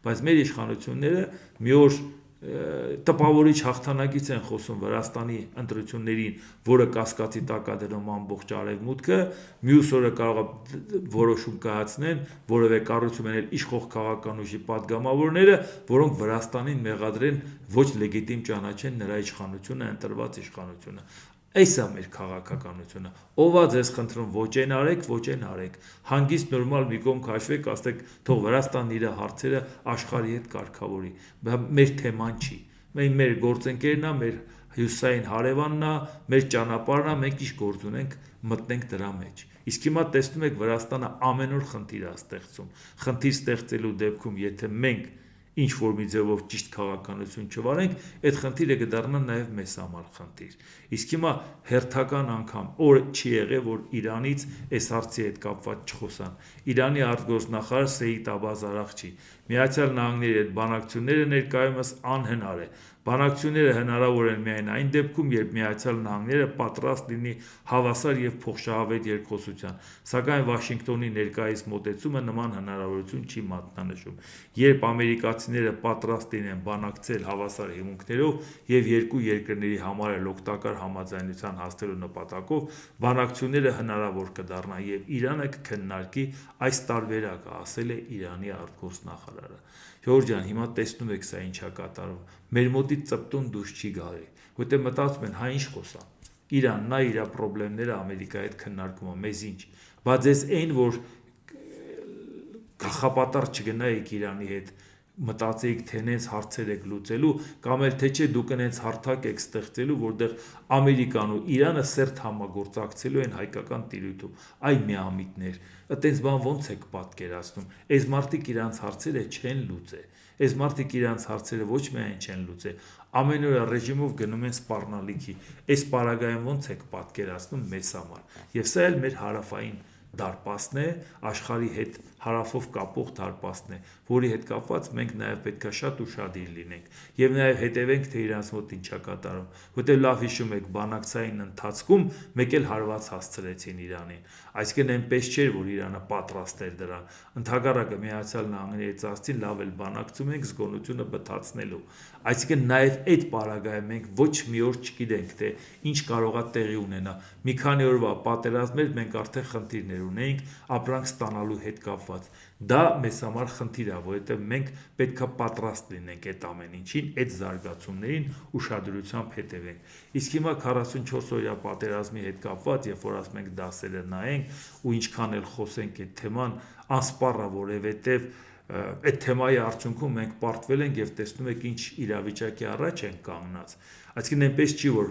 բայց մեր իշխանությունները մի օր տպավորիչ հաղթանակից են խոսում Վրաստանի ընտրություններին, որը կասկածի տակ է դնում ամբողջ արևմուտքը, մյուս օրը կարող է որոշում կայացնեն, որևէ կառույցում են իշխող քաղաքական ուժի падգամավորները, որոնք Վրաստանին մեղադրեն ոչ լեգիտիմ ճանաչեն նրա իշխանությունը, ընտրված իշխանությունը։ Այս է մեր քաղաքականությունը։ Ով է ձեզ խնդրում ոչ այն արեք, ոչ այն արեք։ Հանգիստ նորմալ մի կողմ քաշվեք, ասեք, թող Վրաստանն իր հարցերը աշխարհի հետ կարգավորի։ Մեր թեման չի։ Մեր գործընկերն է, մեր հյուսային հարևանն է, մեր ճանապարհն է, մենք ինչ գործ ունենք, մտնենք դրա մեջ։ Իսկ հիմա տեսնում եք Վրաստանը ամեն օր խնդիր է ստեղծում։ Խնդիր ստեղծելու դեպքում, եթե մենք ինչ որ մի ձևով ճիշտ քաղաքականություն չվարենք, այդ խնդիրը կդառնա նաև մեզ համար խնդիր։ Իսկ հիմա հերթական անգամ օր չի եղել, որ Իրանից այս հարցի հետ կապված չխոսան։ Իրանի արտգործնախարար Սեյիդ Աբբաս Արաղչի Միացյալ Նահանգների հետ բանակցությունները ներկայումս անհնար է։ Բանակցությունները հնարավոր են միայն այն դեպքում, երբ Միացյալ Նահանգները պատրաստ լինի հավասար եւ փոխշահավետ երկխոսության, սակայն Վաշինգտոնի ներկայիս մոտեցումը նման հնարավորություն չի մատնանշում։ Երբ ամերիկացիները պատրաստ լինեն բանակցել հավասար հիմունքներով եւ երկու երկրների համար էլ օգտակար համաձայնության հասնելու նպատակով, բանակցությունները հնարավոր կդառնան եւ Իրանը կքննարկի այս տարբերակը, ասել է Իրանի արտգործնախարարը։ Ժորժ ջան, հիմա տեսնում եք սա ինչա կատարվում։ Մեր մոտից ծպտուն դուրս չի գալի, որտեղ մտածում են, հա ինչ խոսա։ Իրանն է իր խնդիրները Ամերիկայի հետ քննարկում է, մեզ ինչ։ Բայց ես այն որ գլխապատառ չգնայիք Իրանի հետ, մտածեիք թե նենց հարցեր եք լուծելու, կամ էլ թե չէ դուք նենց հարթակ եք ստեղծելու, որտեղ Ամերիկան ու Իրանը սերտ համագործակցելու են հայկական տիրույթում։ Այ միամիտներ, այտենց բան ոնց եք պատկերացնում։ Այս մարդիկ իրանց հարցերը չեն լուծել։ Այս մարդիկ իրանց հարցերը ոչ միայն չեն լուծել, ամեն օր ռեժիմով գնում են սպառնալիքի։ Այս պարագայում ոնց եք պատկերացնում մեզ համար։ Եվ սա էլ մեր հարավային դարպասն է, աշխարհի հետ հարավով կապող դարպասն է, որի հետ կապված մենք նաև պետք է շատ ուշադիր լինենք եւ նաև հետևենք թե իրանց մոտ ինչա կատարում, որտեղ լավ հիշում եք բանակցային ընթացքում մեկ էլ հարված հասցրեցին Իրանին, այսինքն այնպես չէր որ Իրանը պատրաստ էր դրան, ընդհակառակը Միացյալ Նահանգների ծածին լավ էլ բանակցում ենք զգոնությունը բթացնելու, այսինքն նաև այդ պարագայում մենք ոչ մի օր չգիտենք թե ինչ կարողա տեղի ունենա, մի քանի օրվա պատերազմներ մենք արդեն խնդիրներ ունենք ապրանք ստանալու հետ կապված, դա մեզ համար խնդիր է, որովհետև մենք պետք է պատրաստ լինենք այդ ամեն ինչին, այդ զարգացումներին ուշադրությամբ հետևենք։ Իսկ հիմա 44 օրյա պատերազմի հետ կապված, երբ որ ասում ենք դասերը նայենք ու ինչքան էլ խոսենք այդ թեման, անսպառ է, որովհետև այդ թեմայի արդյունքում մենք պարտվել ենք եւ տեսնում եք ինչ իրավիճակի առաջ են կանգնած։ Այսինքն այնպես չի որ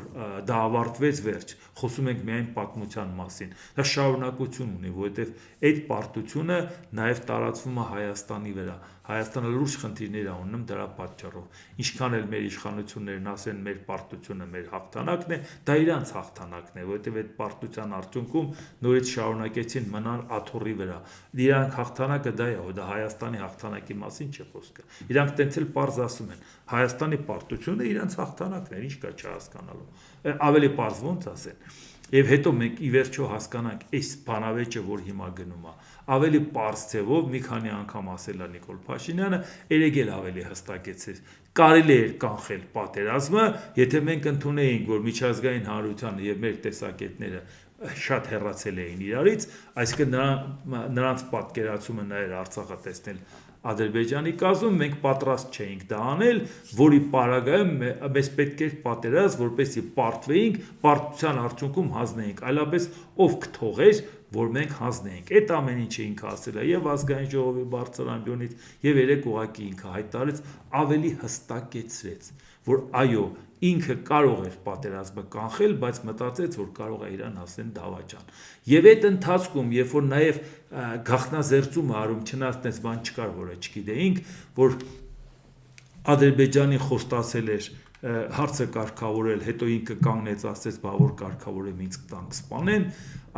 դա ավարտվեց վերջ, խոսում ենք միայն պատմության մասին։ Դա շարունակություն ունի, որովհետև այդ պարտությունը նաև տարածվում է Հայաստանի վրա։ Հայաստանը լուրջ խնդիրներ է ունենում դրա պատճառով։ Ինչքան էլ մեր իշխանություններն ասեն մեր պարտությունը մեր հաղթանակն է, դա իրանց հաղթանակն է, որովհետև այդ պարտության արդյունքում նորից շարունակեցին մնալ աթոռի վրա։ Իրանք հաղթանակը դա է, դա Հայաստանի հաղթանակի մասին չի խոսքը։ Իրանք տենց էլ պարզ ասում են, Հայաստանի պարտությունը իրանց հաղթանակն է, ինչ կա չհասկանալու։ Ավելի պարզ ոնց ասեն։ Եվ հետո մենք ի վերջո հասկանանք այս բանավեճը, որ հիմա գնում է, ավելի պարզ ձևով մի քանի անգամ ասել է Նիկոլ Փաշինյանը, երեկ էլ ավելի հստակեցեց։ Կարելի էր կանխել պատերազմը, եթե մենք ընդունեինք, որ միջազգային հանրությանը եւ մեր տեսակետները շատ հեռացել էին իրարից, այսինքն նրանց պատկերացումը նա էր Արցախը տեսնել Ադրբեջանի կազմում, մենք պատրաստ չէինք դա անել, որի պարագայում մեզ պետք էր պատերազմ, որպեսզի պարտվեինք, պարտության արդյունքում հանձնեինք, այլապես ով կթողեր, որ մենք հանձնեինք։ Այդ ամեն ինչը ինքը ասել է եւ ազգային ժողովի բարձր ամբիոնից եւ երեք ուղակի ինքը հայտարարեց, ավելի հստակեցրեց, որ այո, ինքը կարող էր պատերազմը կանխել, բայց մտածեց, որ կարող է իրան հասնել դավաճան։ Եվ այդ ընթացքում, երբ որ նաև գաղտնազերծումը արում, չնայած այդպես բան չկար, որը չգիտեինք, որ Ադրբեջանի խոստացել էր հարցը կարգավորել, հետո ինքը կանգնեց, ասեց, բա որ կարգավորեմ ինձ տանք սպանեն,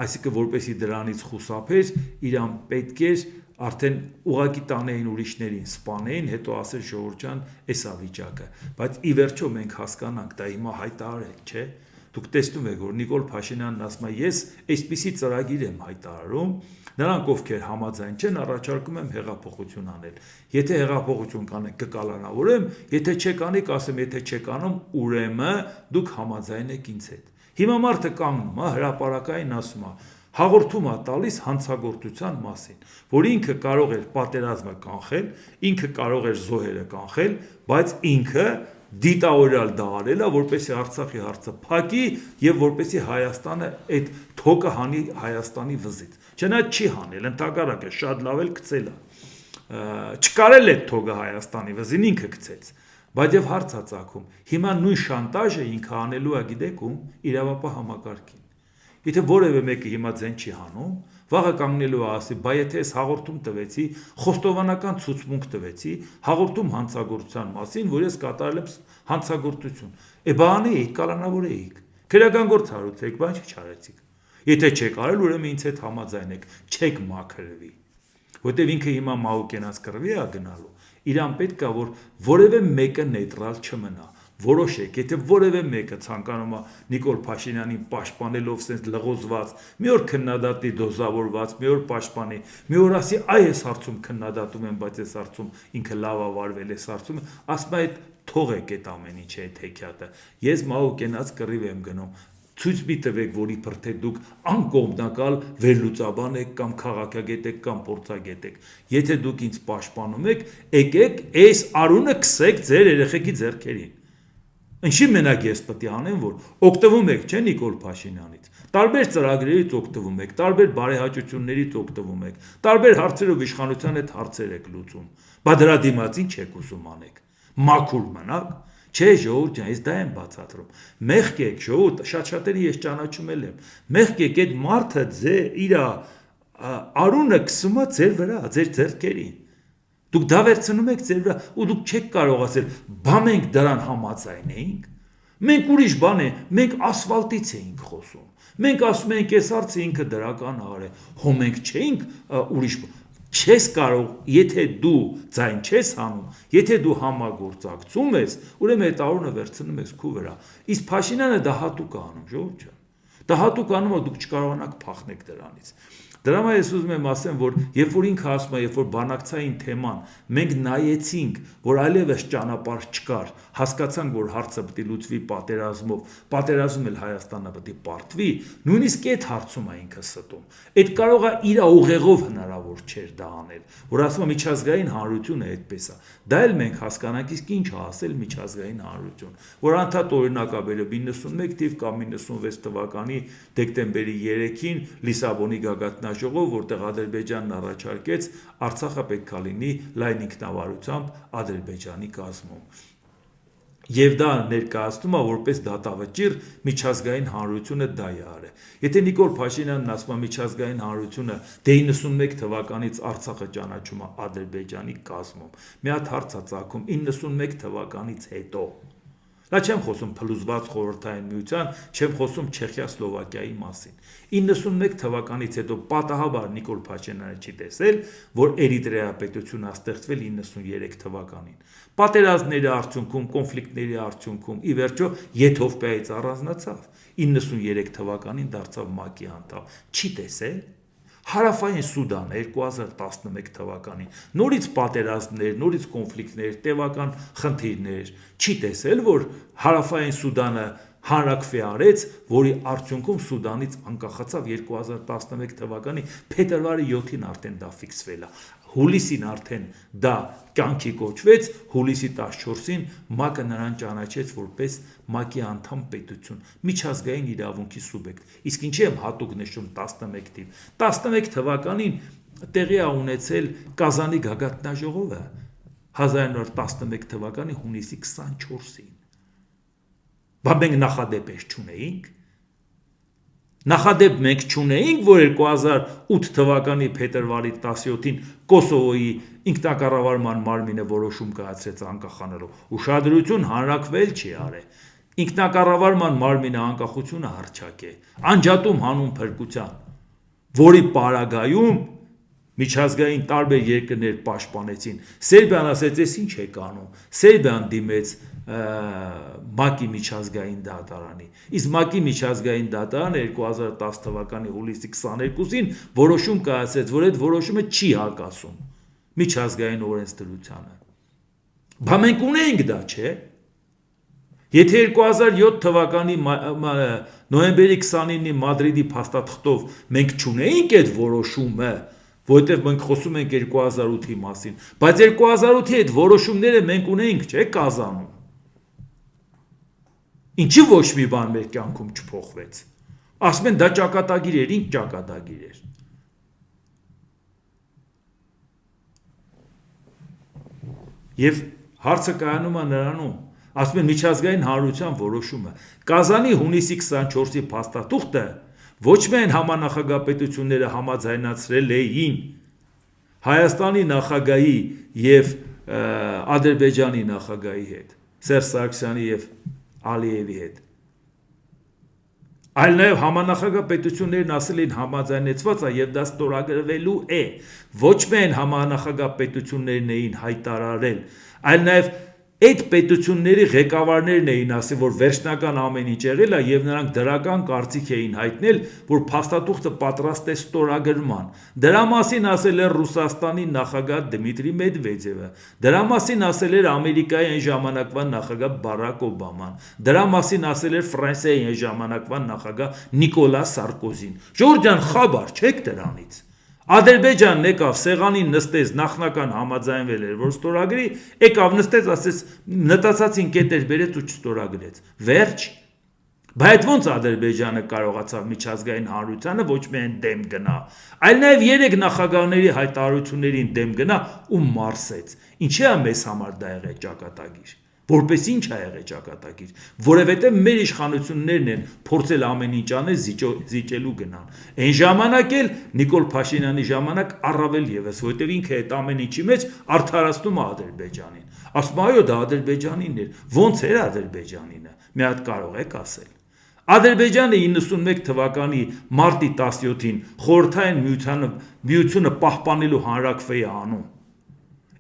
այսինքն որպեսի դրանից խուսափեր, իրան պետք էր արդեն ուղակի տանեին ուրիշներին, սպանեին, հետո ասել ժողովուրդ ջան, էս է վիճակը, բայց ի վերջո մենք հասկանանք, դա հիմա հայտարարել, չէ՞։ Դուք տեսնում եք, որ Նիկոլ Փաշինյանն ասում է, ես այսպիսի ծրագիր եմ հայտարարում, նրանք ովքեր համաձայն չեն, առաջարկում եմ հեղափոխություն անել։ Եթե հեղափոխություն կանեք, կկալանավորեմ, եթե չեք անի, կասեմ, եթե չեք անում, ուրեմն դուք համաձայն եք ինձ հետ։ Հիմա մարդը կանգնում է, հրապարակային ասում է, հաղորդում է տալիս հանցագործության մասին, որ ինքը կարող էր պատերազմը կանխել, ինքը կարող էր զոհերը կանխել, բայց ինքը դիտավորյալ դա արել է, որպեսզի Արցախի հարցը փակի եւ որպեսզի Հայաստանը այդ թոկը հանի Հայաստանի վզից։ Չնայած չի հանել, ընդհակառակը շատ լավ էլ գցել է։ Չկարել այդ թոկը Հայաստանի վզին ինքը գցեց։ Բայց եւ հարց է ծագում։ Հիմա նույն շանտաժը ինքը անելու է, գիտեք ում, իրավապահ համակարգին։ Եթե որևէ մեկը հիմա ձեն չի հանում, վաղը կանգնելու է ասի, բա եթե ես հաղորդում տվեցի, խոստովանական ցուցմունք տվեցի, հաղորդում հանցագործության մասին, որ ես կատարել եմ հանցագործություն։ Բա անեիք, կալանավորեիք։ Քրեական գործ հարուցեք, բան չարեցիք։ Եթե չեք արել, ուրեմն ինձ հետ համաձայն եք, չեք մաքրվի։ Որտեւ ինքը հիմա մահուկենաց կռվի է գնալու։ Իրան պետք է որ որևէ մեկը նեյտրալ չմնա։ Որոշեք, եթե որևէ մեկը ցանկանում է Նիկոլ Փաշինյանին պաշտպանելով sense լղոզված, մի օր քննադատի դոզավորված, մի օր պաշտպանի, մի օր ասի, այ ես հարցում քննադատում եմ, բայց ես հարցում ինքը լավ ավարվել է հարցում, ասում է թողեք այդ ամեն ինչը այդ հեքիաթը։ Ես մահուկենաց կռիվ եմ գնում։ Ցույց մի տվեք, որի փրթե դուք անկողմնակալ վերլուծաբան եք կամ քաղաքագետ եք կամ փորձագետ եք։ Եթե դուք ինձ պաշտպանում եք, եկեք այս արունը քսեք ձեր երեխեքի ձեռքերին։ Ինչի մենակ ես պետք է անեմ, որ օգտվում եք, չէ՞ Նիկոլ Փաշինյանից։ Տարբեր ծրագրերից օգտվում եք, տարբեր բարեհաճություններից օգտվում եք, տարբեր հարցերով իշխանության հետ հարցեր եք լուծում։ Բա դրա դիմաց ինչ եք ուզում անեք։ Մաքուր մնաք։ Չէ, ժողովուրդ ջան, ես դա եմ բացատրում։ Մեղք եք, ժողովուրդ, շատ-շատերի ես ճանաչում եմ։ Մեղք եք, այդ մարդը իր արունը քսում է ձեր վրա, ձեր ձեռքերին։ Դուք դա վերցնում եք ձեր վրա ու դուք չեք կարող ասել, բա մենք դրան համաձայն էինք։ Մենք ուրիշ բան է, մենք ասֆալտից էինք խոսում։ Մենք ասում ենք, այս հարցը ինքը դրական ար է, հո մենք չէինք ուրիշ չես կարող, եթե դու ձայն չես հանում, եթե դու համագործակցում ես, ուրեմն այդ արունը վերցնում ես քու վրա։ Իսկ Փաշինյանը դա հատուկ է անում, ժողովուրդ ջան։ Դա հատուկ անում է, դուք չկարողանաք փախնեք դրանից։ Դրա համար ես ուզում եմ ասեմ, որ երբ որ ինքը ասում է, երբ որ բանակցային թեման, մենք նայեցինք, որ այլևս ճանապարհ չկար, հասկացանք, որ հարցը պետք է լուծվի պատերազմով, պատերազմում էլ Հայաստանը պետք է պարտվի, նույնիսկ այդ հարցում է ինքը ստում։ Այդ կարող է իր ուղեղով հնարավոր չէր դա անել, որ ասում է միջազգային հանրությունը այդպես է։ Դա էլ մենք հասկանանք, իսկ ինչ է ասել միջազգային հանրություն, որ անդադ օրինակաբերը 91 թիվ կամ 96 թվականի դեկտեմբերի 3-ին Լիսաբոնի գագաթնաժողով, որտեղ Ադրբեջանն առաջարկեց Արցախը պետք է լինի լայն ինքնավարությամբ Ադրբեջանի կազմում։ Եվ դա ներկայացնում է որպես դատավճիռ միջազգային հանրությունը դա է արել։ Եթե Նիկոլ Փաշինյանն ասում է միջազգային հանրությունը դե 91 թվականից Արցախը ճանաչում է Ադրբեջանի կազմում, մի հատ հարց է ծագում 91 թվականից հետո։ Դա չեմ խոսում փլուզված խորհրդային միության, չեմ խոսում Չեխիա-Սլովակիայի մասին։ 91 թվականից հետո պատահաբար Նիկոլ Փաշինյանը չի տեսել, որ Էրիտրեա պետությունը ա ստեղծվել 93 թվականին։ Պատերազմների արդյունքում, կոնֆլիկտների արդյունքում, ի վերջո Եթովպիայից առանձնացավ, 93 թվականին դարձավ ՄԱԿ-ի անդամ։ Չի տեսել։ Հարավային Սուդանը 2011 թվականին նորից պատերազմներ, նորից կոնֆլիկտներ, տևական խնդիրներ, չի տեսել, որ Հարավային Սուդանը հանրաքվե արեց, որի արդյունքում Սուդանից անկախացավ 2011 թվականի փետրվարի 7-ին արդեն դա ֆիքսվել է։ Հուլիսին արդեն դա կյանքի կոչվեց, հուլիսի 14-ին ՄԱԿ-ը նրան ճանաչեց որպես ՄԱԿ-ի անդամ պետություն, միջազգային իրավունքի սուբյեկտ։ Իսկ ինչի եմ հատուկ նշում 11 թիվ։ 11 թվականին տեղի է ունեցել Կազանի գագաթնաժողովը 1911 թվականի հունիսի 24-ին։ Բա մենք նախադեպ չունեինք։ Նախադեպ մենք չունեինք, որ 2008 թվականի փետրվարի 17-ին Կոսովոյի ինքնակառավարման մարմինը որոշում կայացրեց անկախանալու։ Ուշադրություն հանրաքվել չի արել։ Ինքնակառավարման մարմինը անկախությունը հռչակ է, անջատում հանուն փրկության, որի պարագայում միջազգային տարբեր երկրներ պաշտպանեցին։ Սերբիան ասեց, «Էս ինչ եք անում»։ Սերբիան դիմեց ՄԱԿ-ի միջազգային դատարանի։ Իսկ ՄԱԿ-ի միջազգային դատարանը 2010 թվականի հուլիսի 22-ին որոշում կայացրեց, որ այդ որոշումը չի հակասում միջազգային օրենսդրությանը։ Բա մենք ունենք դա, չէ՞։ Եթե 2007 թվականի նոյեմբերի 29-ի Մադրիդի փաստաթղթով մենք չունեինք այդ որոշումը, որովհետև մենք խոսում ենք 2008-ի մասին, բայց 2008-ի այդ որոշումները մենք ունեինք, չէ՞, Կազանում։ Ինչի ոչ մի բան մեր կյանքում չփոխվեց։ Ասում են դա ճակատագիր էր, ինչ ճակատագիր էր։ Եվ հարցը կայանում է նրանում, ասում են միջազգային հանրության որոշումը։ Կազանի հունիսի 24-ի փաստաթուղթը ոչ միայն համանախագահապետությունները համաձայնացրել էին Հայաստանի նախագահի եւ Ադրբեջանի նախագահի հետ, Սերժ Սարգսյանի եւ Ալիևի հետ, այլ նաեւ համանախագահապետություններն ասել են համաձայնեցված է եւ դա ստորագրվելու է։ Ոչ միայն համանախագահապետություններն էին հայտարարել, այլ նաեւ այդ պետությունների ղեկավարներն էին ասել, որ վերջնական ամեն ինչ եղել է եւ նրանք դրական կարծիք էին հայտնել, որ փաստաթուղթը պատրաստ է ստորագրման։ Դրա մասին ասել է Ռուսաստանի նախագահ Դմիտրի Մեդվեդևը, դրա մասին ասել էր Ամերիկայի այն ժամանակվա նախագահ Բարակ Օբաման, դրա մասին ասել էր Ֆրանսիայի այն ժամանակվա նախագահ Նիկոլա Սարկոզին։ Ժողովուրդ ջան, խաբար չեք դրանից։ Ադրբեջանն եկավ սեղանին նստեց, նախնական համաձայնվել էր, որ ստորագրի, եկավ նստեց, ասեց նտածածին կետեր բերեց ու չստորագրեց։ Վերջ։ Բայց ոնց Ադրբեջանը կարողացավ միջազգային հանրությանը ոչ միայն դեմ գնա, այլ նաև 3 նախագահների հայտարարություններին դեմ գնա ու մարսեց։ Ինչի՞ է մեզ համար դա եղել ճակատագիր։ Որպես ինչ է եղել ճակատագիր, որովհետև մեր իշխանություններն են փորձել ամեն ինչ անել զիջելու գնան։ Այն ժամանակ էլ Նիկոլ Փաշինյանի ժամանակ առավել եւս, որովհետև ինքը այդ ամեն ինչի մեջ արդարացնում է Ադրբեջանին։ Ասում այո, դա Ադրբեջանինն էր։ Ոնց էր Ադրբեջանինը։ Մի հատ կարող եք ասել։ Ադրբեջանը 91 թվականի մարտի 17-ին խորհրդային միությունը պահպանելու հանրակրվեի անում։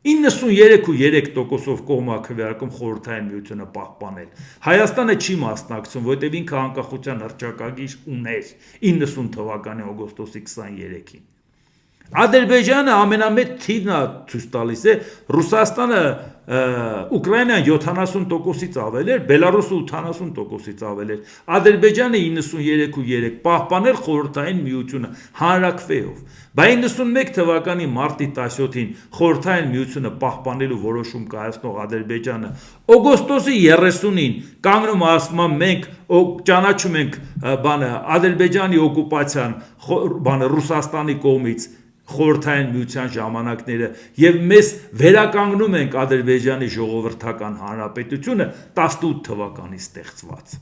93.3%-ով կողմա քվեարկում խորհրդային միությունը պահպանել։ Հայաստանը չի մասնակցում, որովհետև ինքը անկախության հռչակագիր ուներ 90 թվականի օգոստոսի 23-ին։ Ադրբեջանը ամենամեծ թիվն է ցույց տալիս է, Ռուսաստանը Ուկրաինան 70%-ից ավել էր, Բելարուսը 80%-ից ավել էր, Ադրբեջանը 93.3 պահպանել խորհրդային միությունը հանրակրվեով։ Բայց 91 թվականի մարտի 17-ին խորհրդային միությունը պահպանելու որոշում կայացնող Ադրբեջանը օգոստոսի 30-ին կանգնում ասում է մենք ճանաչում ենք Ադրբեջանի օկուպացիան Ռուսաստանի կողմից խորհրդային միության ժամանակները եւ մեզ վերականգնում ենք Ադրբեջանի ժողովրդական հանրապետությունը 18 թվականից ստեղծված։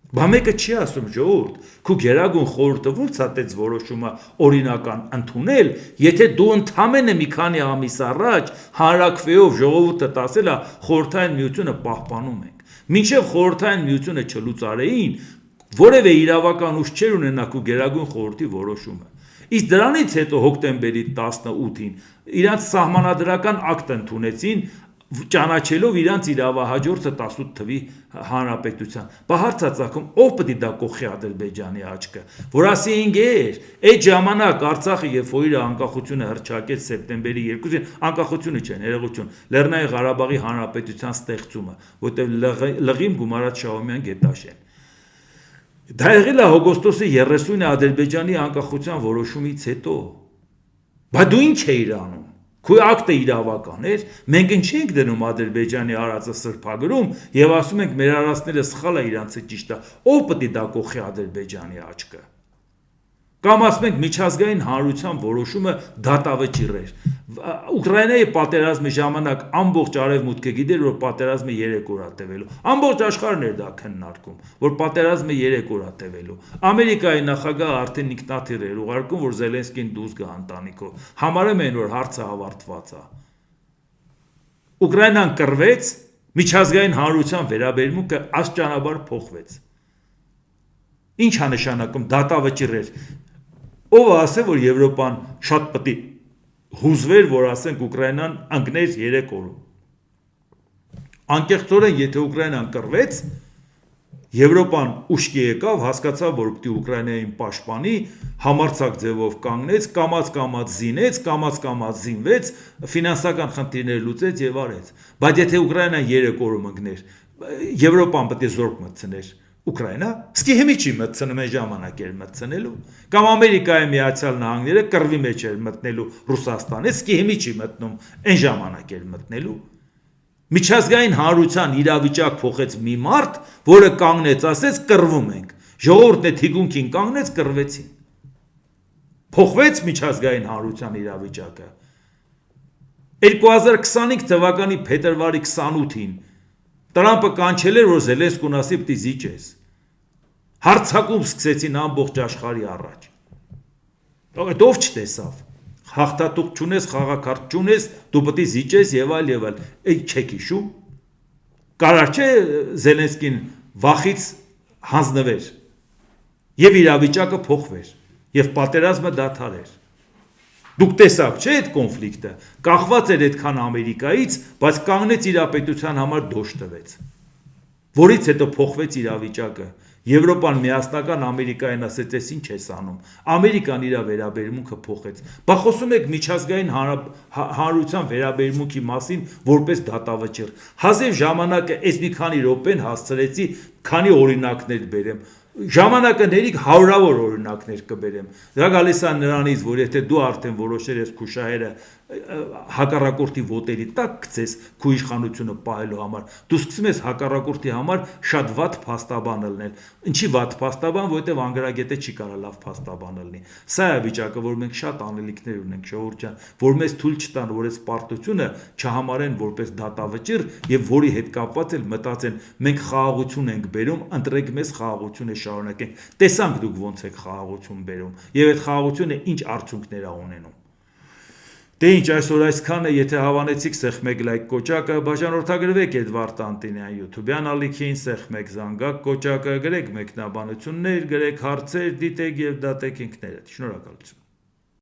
Բա մեկը չի ասում ժողովուրդ, քու գերագույն խորհուրդը ո՞նց է այդպես որոշումը օրինական ընդունել, եթե դու ընդամենը մի քանի ամիս առաջ հանրակրվեով ժողովուրդը ասել է խորհրդային միությունը պահպանում ենք։ Մինչև խորհրդային միությունը չլուծարեին, որևէ իրավական ուժ չէր ունենա քու գերագույն խորհրդի որոշումը։ Իսկ դրանից հետո հոկտեմբերի 18-ին իրանց սահմանադրական ակտ ընդունեցին, ճանաչելով իրանց իրավահաջորդը 18 թվի հանրապետության։ Բա հարցածագում ով պետք է դա կողի Ադրբեջանի աչքը, որ ասի ինգեր, այդ ժամանակ Արցախը եւ Ֆոյրը անկախությունը հռչակեց սեպտեմբերի 2-ին, անկախությունը չէ, ներողություն, Լեռնային Ղարաբաղի հանրապետության ստեղծումը, որտեղ լղիմ գումարած Շահումյան Գետաշեն։ Դա եղել է օգոստոսի 30-ին Ադրբեջանի անկախության որոշումից հետո։ Բա դու ինչ էիր անում։ Քո ակտը իրավական էր, մենք ինչ ենք դնում Ադրբեջանի արածը սրբագրում եւ ասում ենք մեր արածները սխալ է, իրանցը ճիշտ է։ Ով պետք է դա կողի Ադրբեջանի աչքը։ Կամ ասում ենք միջազգային հանրության որոշումը դատավճիռ էր։ Ուկրաինայի պատերազմի ժամանակ ամբողջ արևմուտքը գիտեր, որ պատերազմը 3 օր է տևելու։ Ամբողջ աշխարհն էր դա քննարկում, որ պատերազմը 3 օր է տևելու։ Ամերիկայի նախագահը արդեն ինքնաթիռ էր ուղարկում, որ Զելենսկին դուրս գա ընտանիքով։ Համարում են, որ հարցը ավարտված է։ Ուկրաինան կռվեց, միջազգային հանրության վերաբերմունքը աստիճանաբար փոխվեց։ Ինչ է նշանակում դատավճիռ էր։ Ով ասել, որ Եվրոպան շատ պետք է հուզվեր, որ ասենք Ուկրաինան ընկներ 3 օրում։ Անկեղծորեն, եթե Ուկրաինան կռվեց, Եվրոպան ուշքի եկավ, հասկացավ, որ պիտի Ուկրաինային պաշտպանի, համարձակ ձևով կանգնեց, կամաց-կամաց զինեց, կամաց-կամաց զինվեց, ֆինանսական խնդիրներ լուծեց եւ արեց։ Բայց եթե Ուկրաինան 3 օրում ընկներ, Եվրոպան պետք է զորք մտցներ Ուկրաինա, սկի հիմի չի մտցնում այն ժամանակ էր մտցնելու, կամ Ամերիկայի Միացյալ Նահանգները կռվի մեջ էր մտնելու Ռուսաստանը, սկի հիմի չի մտնում այն ժամանակ էր մտնելու։ Միջազգային հանրության իրավիճակ փոխեց մի մարդ, որը կանգնեց, ասեց կռվում ենք։ Ժողովուրդն է թիկունքին կանգնեց, կռվեցին։ Փոխվեց միջազգային հանրության իրավիճակը։ 2025 թվականի փետրվարի 28-ին Տրամպը կանչել էր, որ Զելենսկուն ասի պիտի զիջես։ Հարձակում սկսեցին ամբողջ աշխարհի առաջ։ Այդ ով չտեսավ։ Հաղթատուկ չունես, խաղակարդ չունես, դու պետք է զիջես եւ այլ եւ այլ։ Այդ չեք հիշում։ Կարար չէ Զելենսկին վախից հանձնվեր եւ իրավիճակը փոխվեր եւ պատերազմը դադարեր։ Դուք տեսաք, չէ՞ այդ կոնֆլիկտը, կախված էր այդքան Ամերիկայից, բայց կանգնեց իրապետության համար դոշ տվեց, որից հետո փոխվեց իրավիճակը։ Եվրոպան միասնական Ամերիկային ասեց, «Էս ինչ ես անում»։ Ամերիկան իր վերաբերմունքը փոխեց։ Բա խոսում եք միջազգային հանրության վերաբերմունքի մասին որպես դատավճիռ։ Հազիվ ժամանակը այս մի քանի րոպեն հասցրեցի քանի օրինակներ բերեմ։ Ժամանակը ներիք հարյուրավոր օրինակներ կբերեմ։ Դա գալիս է նրանից, որ եթե դու արդեն որոշել ես քո շահերը հակառակորդի ոտերի տակ գցես քո իշխանությունը պահելու համար, դու սկսում ես հակառակորդի համար շատ վատ փաստաբան լնել։ Ինչի վատ փաստաբան, որովհետև անգրագետը չի կարող լավ փաստաբան լինի։ Սա է վիճակը, որ մենք շատ անելիքներ ունենք, ժողովուրդ ջան, որ մեզ թույլ չտան, որ այս պարտությունը չհամարեն որպես դատավճիռ եւ որի հետ կապված էլ մտածեն, մենք խաղաղություն ենք բերում, ընտրեք մեզ խաղաղությունը շարունակենք։ Տեսանք դուք ոնց եք խաղաղություն բերում եւ այդ խաղաղությունը ինչ արդյունքներ ա ունենում։ Դե ինչ այսօր այսքանը, եթե հավանեցիք, սեղմեք լայք կոճակը, բաժանորդագրվեք Էդվարդ Անտինյան YouTube-յան ալիքին, սեղմեք զանգակ կոճակը, գրեք մեկնաբանություններ, գրեք հարցեր, դիտեք եւ դատեք ինքներդ։ Շնորհակալություն։